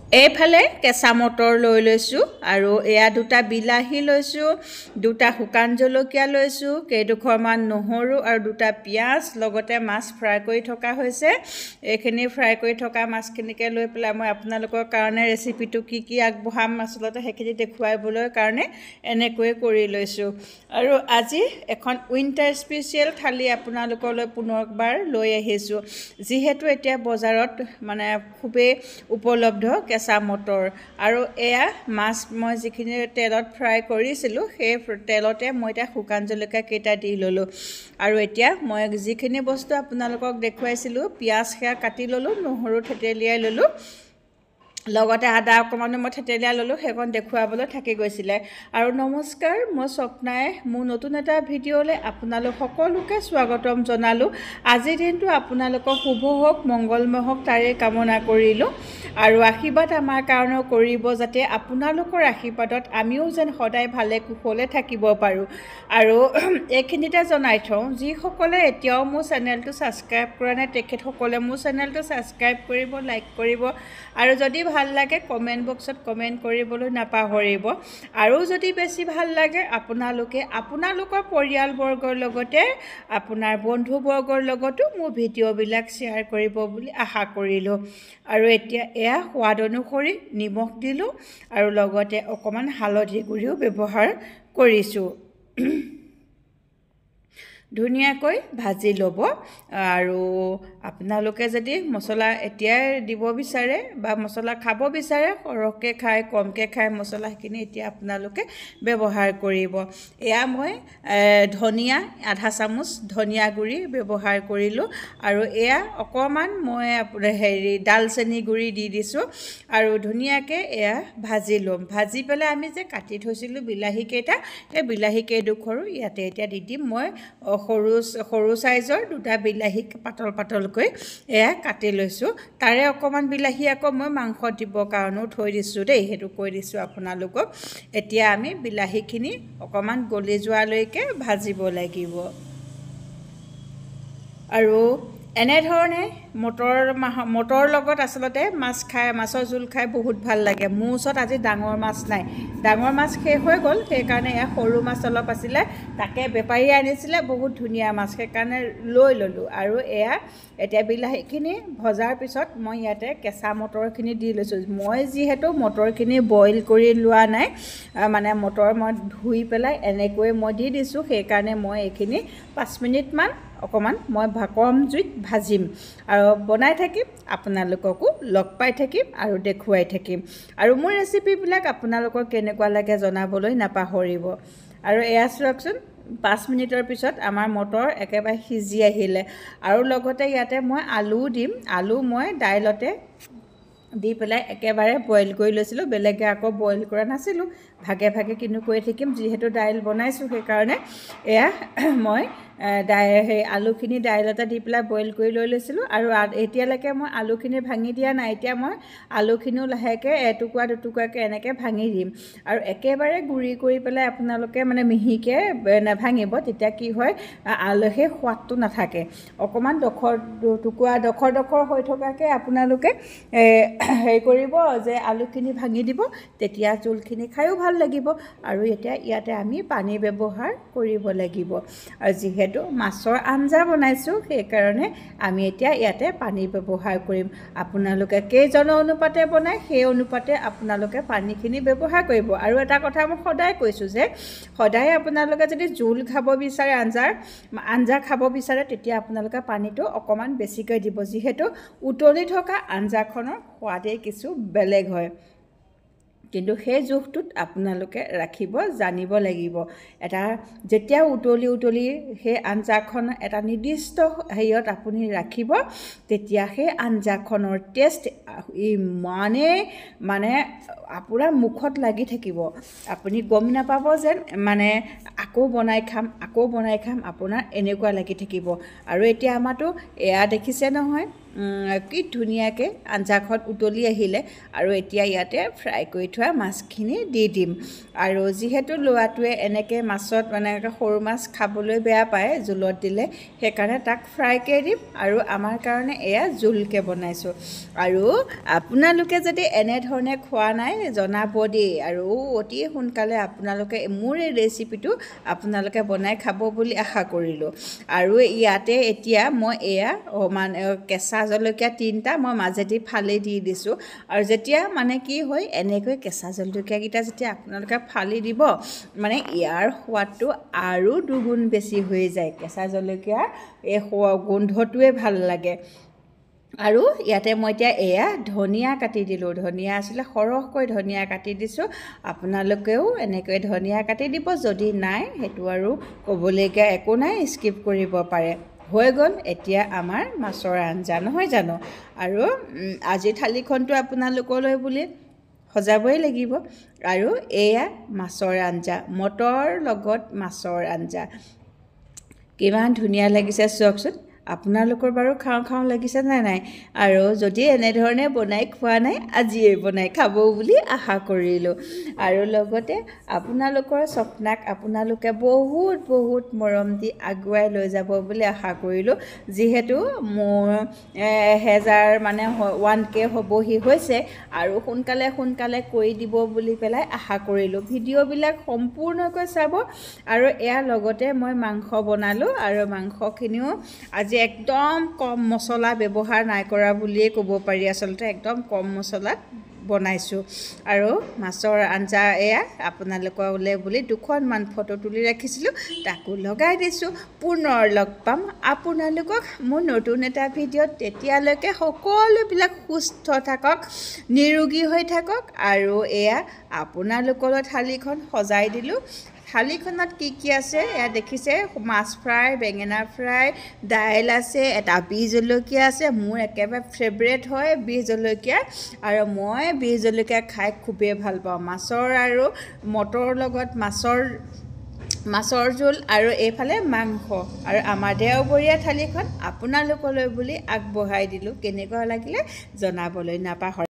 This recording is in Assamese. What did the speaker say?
এইফালে কেঁচা মটৰ লৈ লৈছোঁ আৰু এয়া দুটা বিলাহী লৈছোঁ, দুটা শুকান জলকীয়া লৈছোঁ, কেইডোখৰমান নহৰু আৰু দুটা পিঁয়াজ, লগতে মাছ ফ্ৰাই কৰি থকা হৈছে। এইখিনি ফ্ৰাই কৰি থকা মাছখিনিকে লৈ পেলাই মই আপোনালোকৰ কাৰণে ৰেচিপিটো কি আগবঢ়াম আচলতে সেইখিনি দেখুৱাবলৈ কাৰণে এনেকৈ কৰি লৈছোঁ। আৰু আজি এখন উইণ্টাৰ স্পেচিয়েল থালি আপোনালোকলৈ পুনৰবাৰ লৈ আহিছোঁ। যিহেতু এতিয়া বজাৰত মানে খুবেই উপলব্ধ কেঁচা মটৰ আৰু এয়া মাছ মই যিখিনি তেলত ফ্ৰাই কৰিছিলোঁ সেই তেলতে মই এতিয়া শুকান জলকীয়া কেইটা দি ল'লোঁ। আৰু এতিয়া মই যিখিনি বস্তু আপোনালোকক দেখুৱাইছিলোঁ, পিঁয়াজ সেয়া কাটি ল'লোঁ, নহৰু থেতেলিয়াই ল'লোঁ, লগতে আদা অকণমানো মই থেতেলিয়াই ল'লোঁ, সেইকণ দেখুৱাবলৈ থাকি গৈছিলে। আৰু নমস্কাৰ, মই স্বপ্নাই মোৰ নতুন এটা ভিডিঅ'লৈ আপোনালোক সকলোকে স্বাগতম জনালোঁ। আজিৰ দিনটো আপোনালোকৰ শুভ হওক, মংগলময় হওক তাৰে কামনা কৰিলোঁ। আৰু আশীৰ্বাদ আমাৰ কাৰণেও কৰিব, যাতে আপোনালোকৰ আশীৰ্বাদত আমিও যেন সদায় ভালে কুশলে থাকিব পাৰোঁ। আৰু এইখিনিতে জনাই থওঁ, যিসকলে এতিয়াও মোৰ চেনেলটো ছাবস্ক্ৰাইব কৰা নাই তেখেতসকলে মোৰ চেনেলটো ছাবস্ক্ৰাইব কৰিব, লাইক কৰিব, আৰু যদি ভাল লাগে কমেণ্ট বক্সত কমেণ্ট কৰিবলৈ নাপাহৰিব। আৰু যদি বেছি ভাল লাগে আপোনালোকে আপোনালোকৰ পৰিয়ালবৰ্গৰ লগতে আপোনাৰ বন্ধুবৰ্গৰ লগতো মোৰ ভিডিঅ'বিলাক শ্বেয়াৰ কৰিব বুলি আশা কৰিলোঁ। আৰু এতিয়া এয়া সোৱাদ অনুসৰি নিমখ দিলোঁ আৰু লগতে অকণমান হালধি গুড়িও ব্যৱহাৰ কৰিছোঁ। ধুনীয়াকৈ ভাজি ল'ব। আৰু আপোনালোকে যদি মছলা এতিয়াই দিব বিচাৰে বা মছলা খাব বিচাৰে, সৰহকৈ খায় কমকৈ খায় মছলা, সেইখিনি এতিয়া আপোনালোকে ব্যৱহাৰ কৰিব। এয়া মই ধনিয়া আধা চামুচ ধনিয়া গুড়ি ব্যৱহাৰ কৰিলোঁ। আৰু এয়া অকণমান মই ডালচেনি গুড়ি দি দিছোঁ আৰু ধুনীয়াকৈ এয়া ভাজি ল'ম। ভাজি পেলাই আমি যে কাটি থৈছিলোঁ বিলাহীকেইটা, সেই বিলাহী কেইডোখৰো ইয়াতে এতিয়া দি দিম। মই সৰু চাইজৰ দুটা বিলাহী পাতল পাতলকৈ এয়া কাটি লৈছোঁ। তাৰে অকণমান বিলাহী আকৌ মই মাংসত দিবৰ কাৰণেও থৈ দিছোঁ দেই, সেইটো কৈ দিছোঁ আপোনালোকক। এতিয়া আমি বিলাহীখিনি অকণমান গলি যোৱালৈকে ভাজিব লাগিব। আৰু এনেধৰণে মটৰ লগত আচলতে মাছৰ জোল খাই বহুত ভাল লাগে। মোৰ ওচৰত আজি ডাঙৰ মাছ নাই, ডাঙৰ মাছ শেষ হৈ গ'ল, সেইকাৰণে এয়া সৰু মাছ অলপ আছিলে, তাকে বেপাৰীয়ে আনিছিলে বহুত ধুনীয়া মাছ, সেইকাৰণে লৈ ল'লোঁ। আৰু এয়া এতিয়া বিলাহীখিনি ভজাৰ পিছত মই ইয়াতে কেঁচা মটৰখিনি দি লৈছোঁ। মই যিহেতু মটৰখিনি বইল কৰি লোৱা নাই, মানে মটৰ মই ধুই পেলাই এনেকৈ মই দি দিছোঁ, সেইকাৰণে মই এইখিনি 5 মিনিটমান অকণমান মই কম জুইত ভাজিম আৰু বনাই থাকিম, আপোনালোককো লগ পাই থাকিম আৰু দেখুৱাই থাকিম। আৰু মোৰ ৰেচিপিবিলাক আপোনালোকৰ কেনেকুৱা লাগে জনাবলৈ নাপাহৰিব। আৰু এয়া চাওকচোন 5 মিনিটৰ পিছত আমাৰ মটৰ একেবাৰে সিজি আহিলে। আৰু লগতে ইয়াতে মই আলুও দিম। আলু মই দাইলতে দি পেলাই একেবাৰে বইল কৰি লৈছিলোঁ, বেলেগে আকৌ বইল কৰা নাছিলোঁ, ভাগে ভাগে কিন্তু কৰি থাকিম, যিহেতু দাইল বনাইছোঁ সেইকাৰণে। এয়া মই সেই আলুখিনি দাইলতে দি পেলাই বইল কৰি লৈ লৈছিলোঁ। আৰু এতিয়ালৈকে মই আলুখিনি ভাঙি দিয়া নাই, এতিয়া মই আলুখিনিও লাহেকৈ এটুকুৰা দুটুকুৰাকৈ এনেকৈ ভাঙি দিম। আৰু একেবাৰে গুড়ি কৰি পেলাই আপোনালোকে মানে মিহিকৈ নাভাঙিব, তেতিয়া কি হয় সেই সোৱাদটো নাথাকে। অকণমান ডখৰ হৈ থকাকৈ আপোনালোকে হেৰি কৰিব যে আলুখিনি ভাঙি দিব, তেতিয়া জোলখিনি খায়ো ভাল লাগিব। আৰু এতিয়া ইয়াতে আমি পানী ব্যৱহাৰ কৰিব লাগিব। আৰু যিহেতু মাছৰ আঞ্জা বনাইছোঁ সেইকাৰণে আমি এতিয়া ইয়াতে পানী ব্যৱহাৰ কৰিম। আপোনালোকে কেইজনৰ অনুপাতে বনায় সেই অনুপাতে আপোনালোকে পানীখিনি ব্যৱহাৰ কৰিব। আৰু এটা কথা মই সদায় কৈছোঁ যে সদায় আপোনালোকে যদি জোল খাব বিচাৰে, আঞ্জা খাব বিচাৰে, তেতিয়া আপোনালোকে পানীটো অকণমান বেছিকৈ দিব, যিহেতু উতলি থকা আঞ্জাখনৰ সোৱাদেই কিছু বেলেগ হয়। কিন্তু সেই জোখটোত আপোনালোকে ৰাখিব জানিব লাগিব। যেতিয়া উতলি সেই আঞ্জাখন এটা নিৰ্দিষ্ট হেৰিয়ত আপুনি ৰাখিব, তেতিয়া সেই আঞ্জাখনৰ টেষ্ট ইমানেই মানে আপোনাৰ মুখত লাগি থাকিব, আপুনি গম নাপাব যেন মানে আকৌ বনাই খাম আপোনাৰ এনেকুৱা লাগি থাকিব। আৰু এতিয়া আমাৰতো এয়া দেখিছে নহয়, কি ধুনীয়াকৈ আঞ্জাখন উতলি আহিলে আৰু এতিয়া ইয়াতে ফ্ৰাই কৰি থোৱা মাছখিনি দি দিম আৰু যিহেতু ল'ৰাটোৱে এনেকৈ মাছত মানে সৰু মাছ খাবলৈ বেয়া পায় জোলত দিলে সেইকাৰণে তাক ফ্ৰাইকৈ দিম আৰু আমাৰ কাৰণে এয়া জোলকৈ বনাইছোঁ আৰু আপোনালোকে যদি এনেধৰণে খোৱা নাই জনাব দেই আৰু অতি সোনকালে আপোনালোকে মোৰ এই ৰেচিপিটো আপোনালোকে বনাই খাব বুলি আশা কৰিলোঁ আৰু ইয়াতে এতিয়া মই এয়া মানে কেঁচা জলকীয়া 3টা মই মাজেদি ফালি দি দিছোঁ আৰু যেতিয়া মানে কি হয় এনেকৈ কেঁচা জলকীয়াকেইটা যেতিয়া আপোনালোকে ফালি দিব মানে ইয়াৰ সোৱাদটো আৰু দুগুণ বেছি হৈ যায় কেঁচা জলকীয়াৰ এই গোন্ধটোৱে ভাল লাগে আৰু ইয়াতে মই এতিয়া এয়া ধনিয়া কাটি দিলোঁ ধনিয়া আছিলে সৰহকৈ ধনিয়া কাটি দিছোঁ আপোনালোকেও এনেকৈ ধনিয়া কাটি দিব যদি নাই সেইটো আৰু ক'বলগীয়া একো নাই স্কিপ কৰিব পাৰে হৈ গ'ল এতিয়া আমাৰ মাছৰ আঞ্জা নহয় জানো আৰু আজি থালিখনটো আপোনালোকলৈ বুলি সজাবই লাগিব আৰু এয়া মাছৰ আঞ্জা মটৰ লগত মাছৰ আঞ্জা কিমান ধুনীয়া লাগিছে চাওকচোন আপোনালোকৰ বাৰু খাওঁ লাগিছে নাই আৰু যদি এনেধৰণে বনাই খোৱা নাই আজিয়ে বনাই খাব বুলি আশা কৰিলোঁ আৰু লগতে আপোনালোকৰ স্বপ্নাক আপোনালোকে বহুত মৰম দি আগুৱাই লৈ যাব বুলি আশা কৰিলোঁ যিহেতু মোৰ 1000 মানে 1K হ'বহি হৈছে আৰু সোনকালে কৰি দিব বুলি পেলাই আশা কৰিলোঁ ভিডিঅ'বিলাক সম্পূৰ্ণকৈ চাব আৰু ইয়াৰ লগতে মই মাংস বনালোঁ আৰু মাংসখিনিও আজি একদম কম মছলা ব্যৱহাৰ নাই কৰা বুলিয়ে ক'ব পাৰি আচলতে একদম কম মছলাত বনাইছোঁ আৰু মাছৰ আঞ্জা এয়া আপোনালোকলৈ বুলি 2খনমান ফটো তুলি ৰাখিছিলোঁ তাকো লগাই দিছোঁ পুনৰ লগ পাম আপোনালোকক মোৰ নতুন এটা ভিডিঅ'ত তেতিয়ালৈকে সকলোবিলাক সুস্থ থাকক নিৰোগী হৈ থাকক আৰু এয়া আপোনালোকলৈ থালিখন সজাই দিলোঁ থালিখনত কি আছে এয়া দেখিছে মাছ ফ্ৰাই বেঙেনা ফ্ৰাই দাইল আছে এটা বিহ জলকীয়া আছে মোৰ একেবাৰে ফেভৰেট হয় বিহ জলকীয়া আৰু মই বিহ জলকীয়া খাই খুবেই ভাল পাওঁ মাছৰ আৰু মটৰ লগত মাছৰ জোল আৰু এইফালে মাংস আৰু আমাৰ দেওবৰীয়া থালিখন আপোনালোকলৈ বুলি আগবঢ়াই দিলোঁ কেনেকুৱা লাগিলে জনাবলৈ নাপাহৰিব